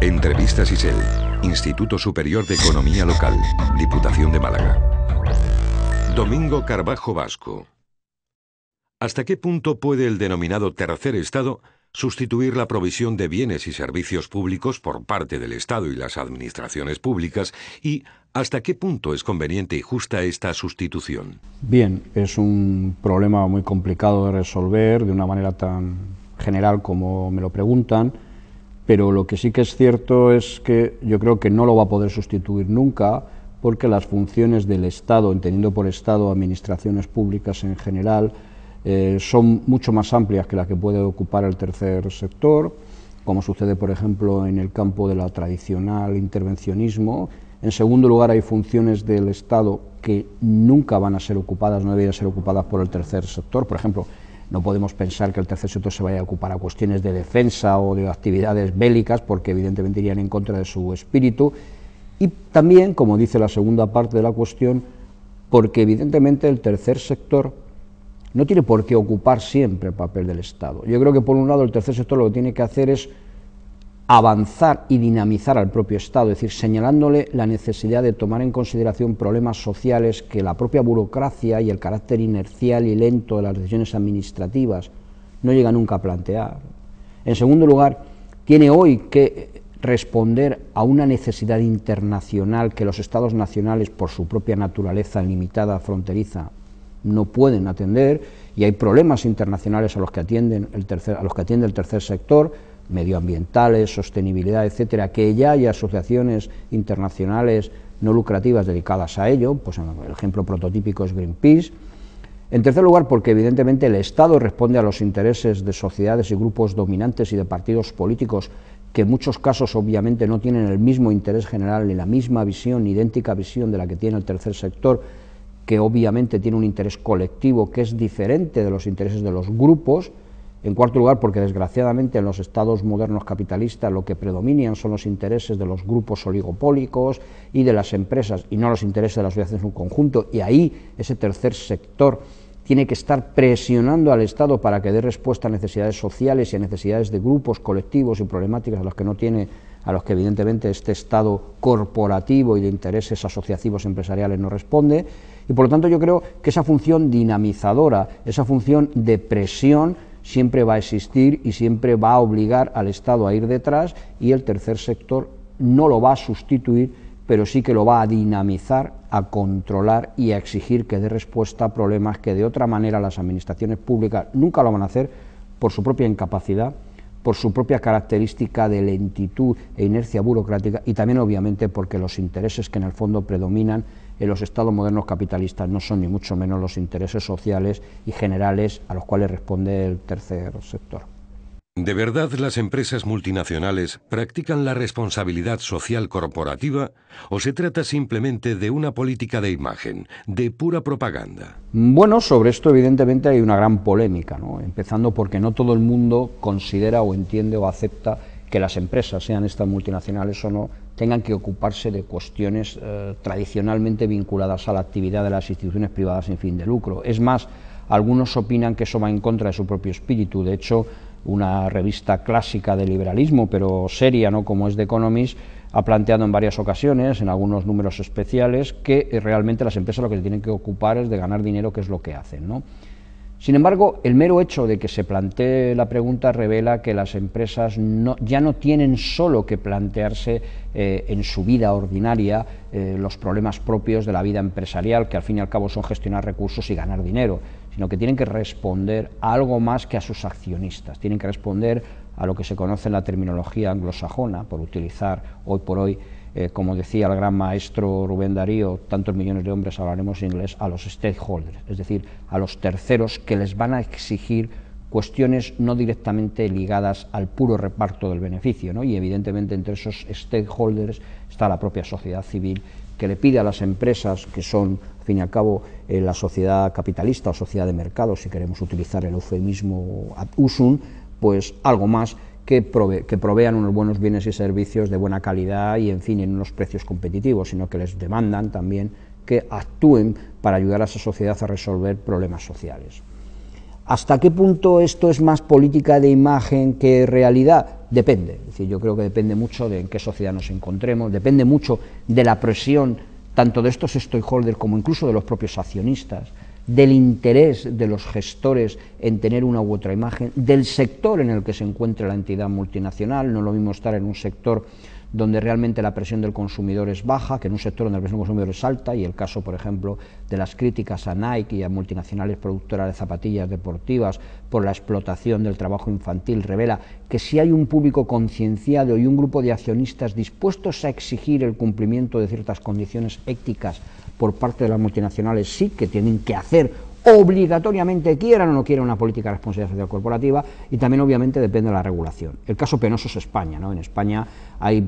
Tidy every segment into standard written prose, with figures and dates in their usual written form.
Entrevistas ISEL, Instituto Superior de Economía Local, Diputación de Málaga. Domingo Carbajo Vasco. ¿Hasta qué punto puede el denominado tercer Estado sustituir la provisión de bienes y servicios públicos por parte del Estado y las administraciones públicas? ¿Y hasta qué punto es conveniente y justa esta sustitución? Bien, es un problema muy complicado de resolver de una manera tan general como me lo preguntan, pero lo que sí que es cierto es que yo creo que no lo va a poder sustituir nunca, porque las funciones del Estado, entendiendo por Estado administraciones públicas en general, son mucho más amplias que las que puede ocupar el tercer sector, como sucede por ejemplo en el campo de la tradicional intervencionismo. En segundo lugar, hay funciones del Estado que nunca van a ser ocupadas, no deberían ser ocupadas por el tercer sector. Por ejemplo, no podemos pensar que el tercer sector se vaya a ocupar a cuestiones de defensa o de actividades bélicas, porque evidentemente irían en contra de su espíritu. Y también, como dice la segunda parte de la cuestión, porque evidentemente el tercer sector no tiene por qué ocupar siempre el papel del Estado. Yo creo que por un lado el tercer sector lo que tiene que hacer es avanzar y dinamizar al propio Estado, es decir, señalándole la necesidad de tomar en consideración problemas sociales que la propia burocracia y el carácter inercial y lento de las decisiones administrativas no llega nunca a plantear. En segundo lugar, tiene hoy que responder a una necesidad internacional que los Estados nacionales, por su propia naturaleza limitada, fronteriza, no pueden atender, y hay problemas internacionales a los que atiende el tercer sector, medioambientales, sostenibilidad, etcétera, que ya hay asociaciones internacionales no lucrativas dedicadas a ello, pues el ejemplo prototípico es Greenpeace. En tercer lugar, porque evidentemente el Estado responde a los intereses de sociedades y grupos dominantes y de partidos políticos que en muchos casos obviamente no tienen el mismo interés general ni la misma visión, ni idéntica visión de la que tiene el tercer sector, que obviamente tiene un interés colectivo que es diferente de los intereses de los grupos. En cuarto lugar, porque desgraciadamente en los estados modernos capitalistas lo que predominan son los intereses de los grupos oligopólicos y de las empresas, y no los intereses de la sociedad en su conjunto, y ahí ese tercer sector tiene que estar presionando al Estado para que dé respuesta a necesidades sociales y a necesidades de grupos colectivos y problemáticas a los que evidentemente este Estado corporativo y de intereses asociativos empresariales no responde. Y por lo tanto yo creo que esa función dinamizadora, esa función de presión siempre va a existir y siempre va a obligar al Estado a ir detrás, y el tercer sector no lo va a sustituir, pero sí que lo va a dinamizar, a controlar y a exigir que dé respuesta a problemas que de otra manera las administraciones públicas nunca lo van a hacer por su propia incapacidad, por su propia característica de lentitud e inercia burocrática, y también obviamente porque los intereses que en el fondo predominan en los estados modernos capitalistas no son ni mucho menos los intereses sociales y generales a los cuales responde el tercer sector. ¿De verdad las empresas multinacionales practican la responsabilidad social corporativa o se trata simplemente de una política de imagen, de pura propaganda? Bueno, sobre esto evidentemente hay una gran polémica, ¿no? Empezando porque no todo el mundo considera o entiende o acepta que las empresas, sean estas multinacionales o no, tengan que ocuparse de cuestiones tradicionalmente vinculadas a la actividad de las instituciones privadas sin fin de lucro. Es más, algunos opinan que eso va en contra de su propio espíritu. De hecho, una revista clásica de liberalismo, pero seria, ¿no?, como es The Economist, ha planteado en varias ocasiones, en algunos números especiales, que realmente las empresas lo que se tienen que ocupar es de ganar dinero, que es lo que hacen, ¿no? Sin embargo, el mero hecho de que se plantee la pregunta revela que las empresas ya no tienen solo que plantearse en su vida ordinaria los problemas propios de la vida empresarial, que al fin y al cabo son gestionar recursos y ganar dinero, sino que tienen que responder a algo más que a sus accionistas, tienen que responder a lo que se conoce en la terminología anglosajona, por utilizar hoy por hoy, como decía el gran maestro Rubén Darío, tantos millones de hombres hablaremos inglés, a los stakeholders, es decir, a los terceros que les van a exigir cuestiones no directamente ligadas al puro reparto del beneficio, ¿no? Y evidentemente entre esos stakeholders está la propia sociedad civil, que le pide a las empresas, que son al fin y al cabo la sociedad capitalista o sociedad de mercado, si queremos utilizar el eufemismo ad usum, pues algo más que provean unos buenos bienes y servicios de buena calidad y, en fin, en unos precios competitivos, sino que les demandan también que actúen para ayudar a esa sociedad a resolver problemas sociales. ¿Hasta qué punto esto es más política de imagen que realidad? Depende, es decir, yo creo que depende mucho de en qué sociedad nos encontremos, depende mucho de la presión tanto de estos stakeholders como incluso de los propios accionistas, del interés de los gestores en tener una u otra imagen, del sector en el que se encuentra la entidad multinacional. No es lo mismo estar en un sector donde realmente la presión del consumidor es baja, que en un sector donde la presión del consumidor es alta, y el caso, por ejemplo, de las críticas a Nike y a multinacionales productoras de zapatillas deportivas por la explotación del trabajo infantil revela que si hay un público concienciado y un grupo de accionistas dispuestos a exigir el cumplimiento de ciertas condiciones éticas por parte de las multinacionales, sí que tienen que hacer obligatoriamente, quieran o no quieran, una política de responsabilidad social corporativa, y también obviamente depende de la regulación. El caso penoso es España, ¿no? En España hay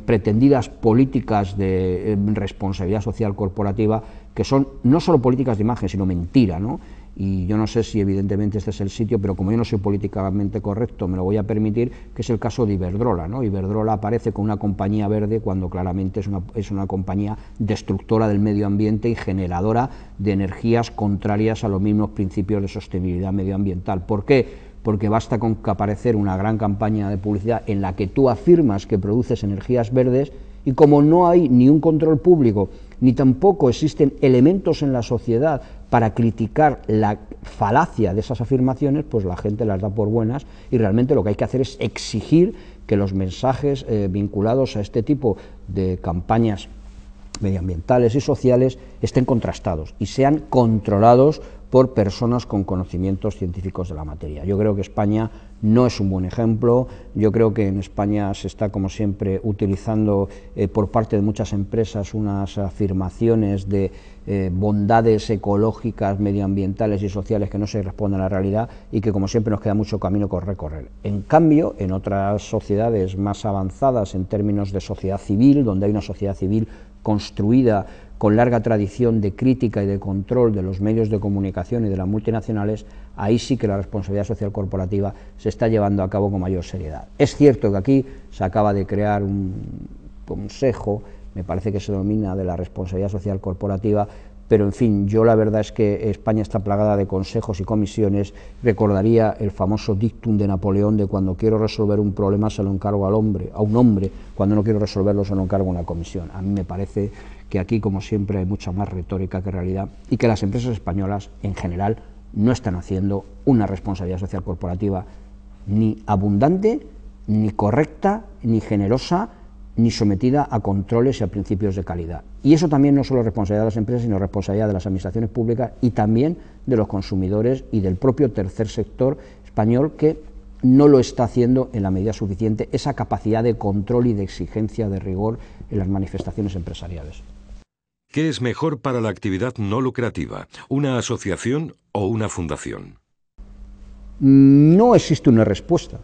pretendidas políticas de responsabilidad social corporativa que son no solo políticas de imagen, sino mentira, ¿no? Y yo no sé si evidentemente este es el sitio, pero como yo no soy políticamente correcto, me lo voy a permitir, que es el caso de Iberdrola, ¿no? Iberdrola aparece con una compañía verde cuando claramente es una compañía destructora del medio ambiente y generadora de energías contrarias a los mismos principios de sostenibilidad medioambiental. ¿Por qué? Porque basta con que aparecer una gran campaña de publicidad en la que tú afirmas que produces energías verdes, y como no hay ni un control público, ni tampoco existen elementos en la sociedad para criticar la falacia de esas afirmaciones, pues la gente las da por buenas, y realmente lo que hay que hacer es exigir que los mensajes vinculados a este tipo de campañas medioambientales y sociales estén contrastados y sean controlados por personas con conocimientos científicos de la materia. Yo creo que España no es un buen ejemplo. Yo creo que en España se está, como siempre, utilizando por parte de muchas empresas unas afirmaciones de bondades ecológicas, medioambientales y sociales que no se responden a la realidad, y que, como siempre, nos queda mucho camino por recorrer. En cambio, en otras sociedades más avanzadas en términos de sociedad civil, donde hay una sociedad civil construida con larga tradición de crítica y de control de los medios de comunicación y de las multinacionales, ahí sí que la responsabilidad social corporativa se está llevando a cabo con mayor seriedad. Es cierto que aquí se acaba de crear un consejo, me parece que se denomina de la responsabilidad social corporativa, pero en fin, yo la verdad es que España está plagada de consejos y comisiones. Recordaría el famoso dictum de Napoleón de cuando quiero resolver un problema se lo encargo a un hombre, cuando no quiero resolverlo se lo encargo a una comisión. A mí me parece que aquí, como siempre, hay mucha más retórica que realidad, y que las empresas españolas, en general, no están haciendo una responsabilidad social corporativa ni abundante, ni correcta, ni generosa, ni sometida a controles y a principios de calidad. Y eso también no solo es responsabilidad de las empresas, sino responsabilidad de las administraciones públicas y también de los consumidores y del propio tercer sector español, que no lo está haciendo en la medida suficiente, esa capacidad de control y de exigencia de rigor en las manifestaciones empresariales. ¿Qué es mejor para la actividad no lucrativa, una asociación o una fundación? No existe una respuesta,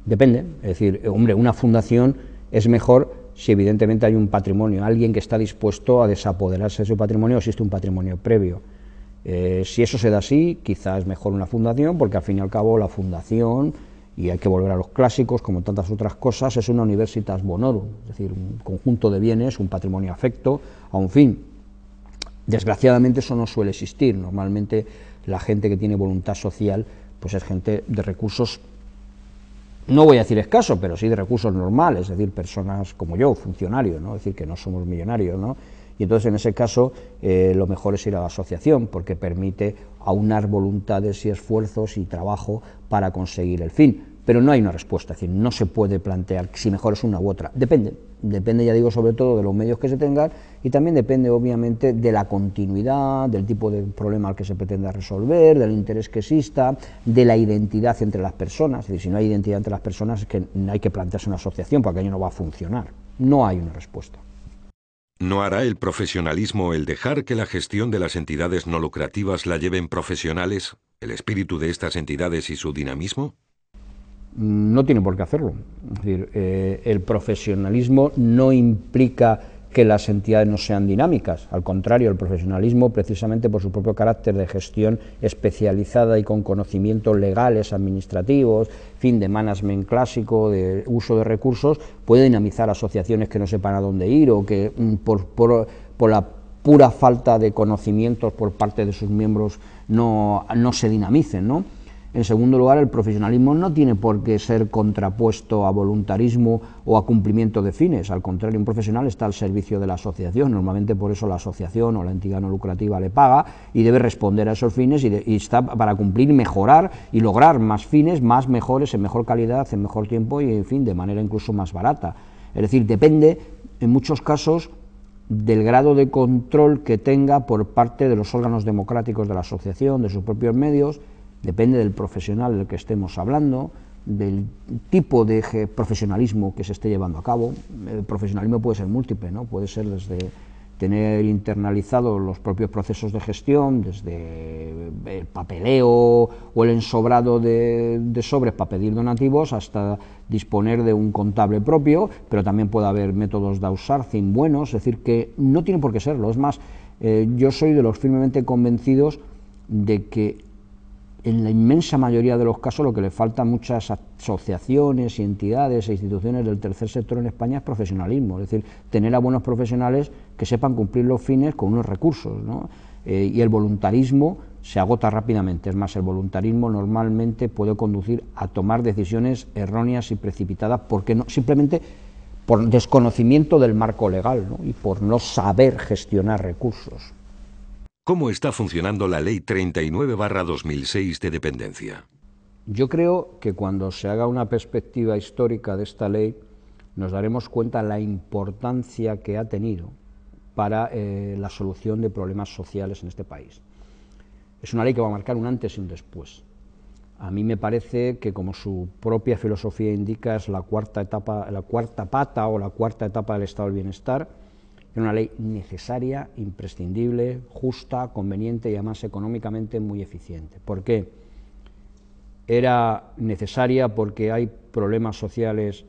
depende. Es decir, hombre, una fundación es mejor si evidentemente hay un patrimonio, alguien que está dispuesto a desapoderarse de su patrimonio, o existe un patrimonio previo. Si eso se da así, quizás es mejor una fundación, porque al fin y al cabo la fundación, y hay que volver a los clásicos, como tantas otras cosas, es una universitas bonorum, es decir, un conjunto de bienes, un patrimonio afecto a un fin. Desgraciadamente eso no suele existir. Normalmente la gente que tiene voluntad social pues es gente de recursos, no voy a decir escasos, pero sí de recursos normales, es decir, personas como yo, funcionarios, ¿no? Es decir, que no somos millonarios, ¿no? Y entonces en ese caso lo mejor es ir a la asociación, porque permite aunar voluntades y esfuerzos y trabajo para conseguir el fin. Pero no hay una respuesta, es decir, no se puede plantear si mejor es una u otra. Depende, ya digo, sobre todo de los medios que se tengan, y también depende obviamente de la continuidad, del tipo de problema al que se pretenda resolver, del interés que exista, de la identidad entre las personas. Es decir, si no hay identidad entre las personas, es que hay que plantearse una asociación, porque aquello no va a funcionar. No hay una respuesta. ¿No hará el profesionalismo el dejar que la gestión de las entidades no lucrativas la lleven profesionales, el espíritu de estas entidades y su dinamismo? No tiene por qué hacerlo. Es decir, el profesionalismo no implica que las entidades no sean dinámicas. Al contrario, el profesionalismo, precisamente por su propio carácter de gestión especializada y con conocimientos legales, administrativos, fin de management clásico, de uso de recursos, puede dinamizar asociaciones que no sepan a dónde ir, o que por la pura falta de conocimientos por parte de sus miembros no se dinamicen, ¿no? En segundo lugar, el profesionalismo no tiene por qué ser contrapuesto a voluntarismo o a cumplimiento de fines. Al contrario, un profesional está al servicio de la asociación. Normalmente por eso la asociación o la entidad no lucrativa le paga y debe responder a esos fines y está para cumplir, mejorar y lograr más fines, más mejores, en mejor calidad, en mejor tiempo y, en fin, de manera incluso más barata. Es decir, depende, en muchos casos, del grado de control que tenga por parte de los órganos democráticos de la asociación, de sus propios medios. Depende del profesional del que estemos hablando, del tipo de profesionalismo que se esté llevando a cabo. El profesionalismo puede ser múltiple, ¿no? Puede ser desde tener internalizados los propios procesos de gestión, desde el papeleo o el ensobrado de sobres para pedir donativos, hasta disponer de un contable propio, pero también puede haber métodos de outsourcing buenos, es decir, que no tiene por qué serlo. Es más, yo soy de los firmemente convencidos de que en la inmensa mayoría de los casos lo que le falta a muchas asociaciones y entidades e instituciones del tercer sector en España es profesionalismo, es decir, tener a buenos profesionales que sepan cumplir los fines con unos recursos, ¿no? Y el voluntarismo se agota rápidamente. Es más, el voluntarismo normalmente puede conducir a tomar decisiones erróneas y precipitadas porque no, simplemente por desconocimiento del marco legal, ¿no? Y por no saber gestionar recursos. ¿Cómo está funcionando la Ley 39/2006 de dependencia? Yo creo que cuando se haga una perspectiva histórica de esta ley nos daremos cuenta de la importancia que ha tenido para la solución de problemas sociales en este país. Es una ley que va a marcar un antes y un después. A mí me parece que, como su propia filosofía indica, es la cuarta pata o la cuarta etapa del estado del bienestar. Era una ley necesaria, imprescindible, justa, conveniente y además económicamente muy eficiente. ¿Por qué? Era necesaria porque hay problemas sociales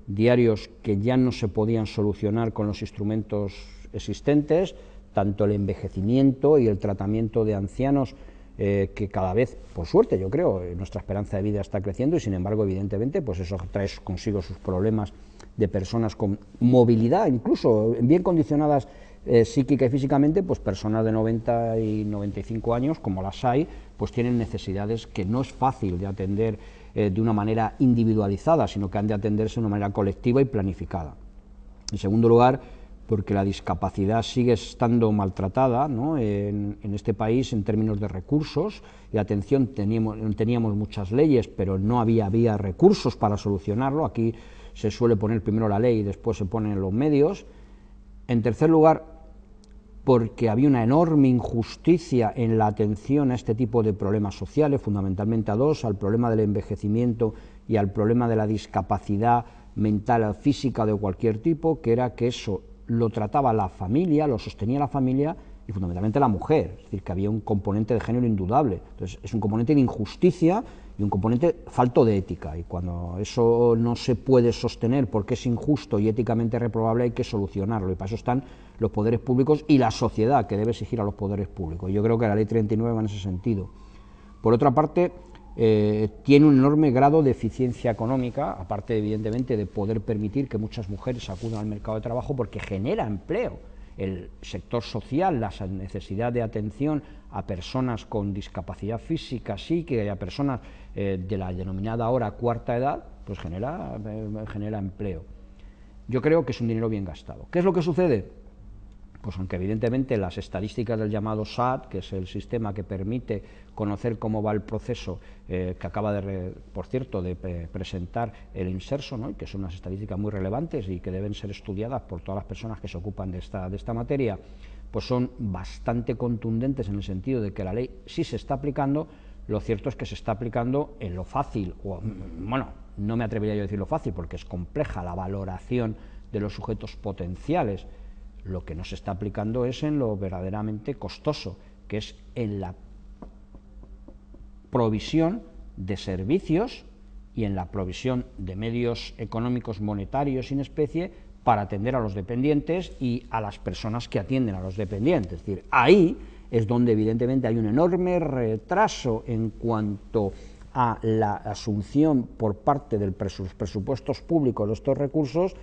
diarios que ya no se podían solucionar con los instrumentos existentes, tanto el envejecimiento y el tratamiento de ancianos, que cada vez, por suerte yo creo, nuestra esperanza de vida está creciendo y sin embargo evidentemente pues eso trae consigo sus problemas de personas con movilidad, incluso bien condicionadas psíquica y físicamente, pues personas de 90 y 95 años, como las hay, pues tienen necesidades que no es fácil de atender de una manera individualizada, sino que han de atenderse de una manera colectiva y planificada. En segundo lugar, porque la discapacidad sigue estando maltratada, ¿no?, en este país en términos de recursos y atención. Teníamos muchas leyes, pero no había recursos para solucionarlo. Aquí se suele poner primero la ley y después se ponen los medios. En tercer lugar, porque había una enorme injusticia en la atención a este tipo de problemas sociales, fundamentalmente a dos: al problema del envejecimiento y al problema de la discapacidad mental o física de cualquier tipo, que era que eso lo trataba la familia, lo sostenía la familia y fundamentalmente la mujer, es decir, que había un componente de género indudable. Entonces es un componente de injusticia y un componente falto de ética, y cuando eso no se puede sostener porque es injusto y éticamente reprobable, hay que solucionarlo, y para eso están los poderes públicos y la sociedad, que debe exigir a los poderes públicos. Yo creo que la Ley 39 va en ese sentido. Por otra parte, tiene un enorme grado de eficiencia económica, aparte evidentemente de poder permitir que muchas mujeres acudan al mercado de trabajo, porque genera empleo. El sector social, la necesidad de atención a personas con discapacidad física, psíquica y a personas de la denominada ahora cuarta edad, pues genera empleo. Yo creo que es un dinero bien gastado. ¿Qué es lo que sucede? Pues aunque evidentemente las estadísticas del llamado SAT, que es el sistema que permite conocer cómo va el proceso, que acaba por cierto, de presentar el Inserso, ¿no?, y que son unas estadísticas muy relevantes y que deben ser estudiadas por todas las personas que se ocupan de esta materia, pues son bastante contundentes en el sentido de que la ley sí se está aplicando. Lo cierto es que se está aplicando en lo fácil, o bueno, no me atrevería yo a decir lo fácil porque es compleja la valoración de los sujetos potenciales. Lo que no se está aplicando es en lo verdaderamente costoso, que es en la provisión de servicios y en la provisión de medios económicos monetarios en especie para atender a los dependientes y a las personas que atienden a los dependientes. Es decir, ahí es donde evidentemente hay un enorme retraso en cuanto a la asunción por parte de los presupuestos públicos de estos recursos,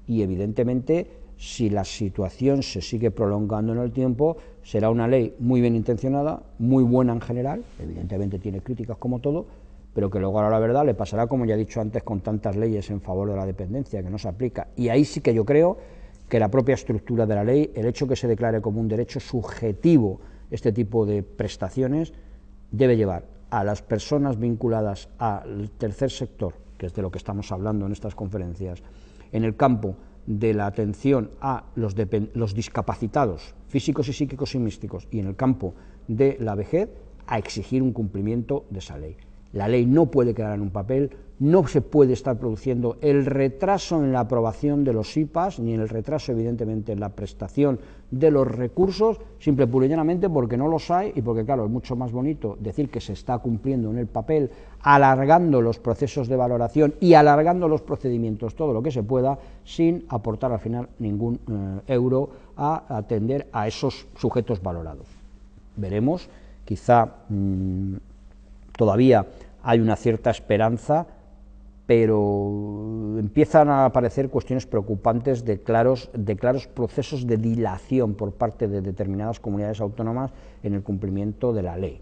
y evidentemente, si la situación se sigue prolongando en el tiempo, será una ley muy bien intencionada, muy buena en general, evidentemente tiene críticas como todo, pero que luego a la verdad le pasará, como ya he dicho antes, con tantas leyes en favor de la dependencia, que no se aplica. Y ahí sí que yo creo que la propia estructura de la ley, el hecho que se declare como un derecho subjetivo este tipo de prestaciones, debe llevar a las personas vinculadas al tercer sector, que es de lo que estamos hablando en estas conferencias, en el campo de la atención a los discapacitados físicos y psíquicos y místicos, y en el campo de la vejez, a exigir un cumplimiento de esa ley. La ley no puede quedar en un papel, no se puede estar produciendo el retraso en la aprobación de los IPAs, ni el retraso, evidentemente, en la prestación de los recursos, simple y pura y llanamente porque no los hay, y porque, claro, es mucho más bonito decir que se está cumpliendo en el papel, alargando los procesos de valoración y alargando los procedimientos todo lo que se pueda, sin aportar al final ningún euro a atender a esos sujetos valorados. Veremos, quizá todavía hay una cierta esperanza, pero empiezan a aparecer cuestiones preocupantes de claros procesos de dilación por parte de determinadas comunidades autónomas en el cumplimiento de la ley.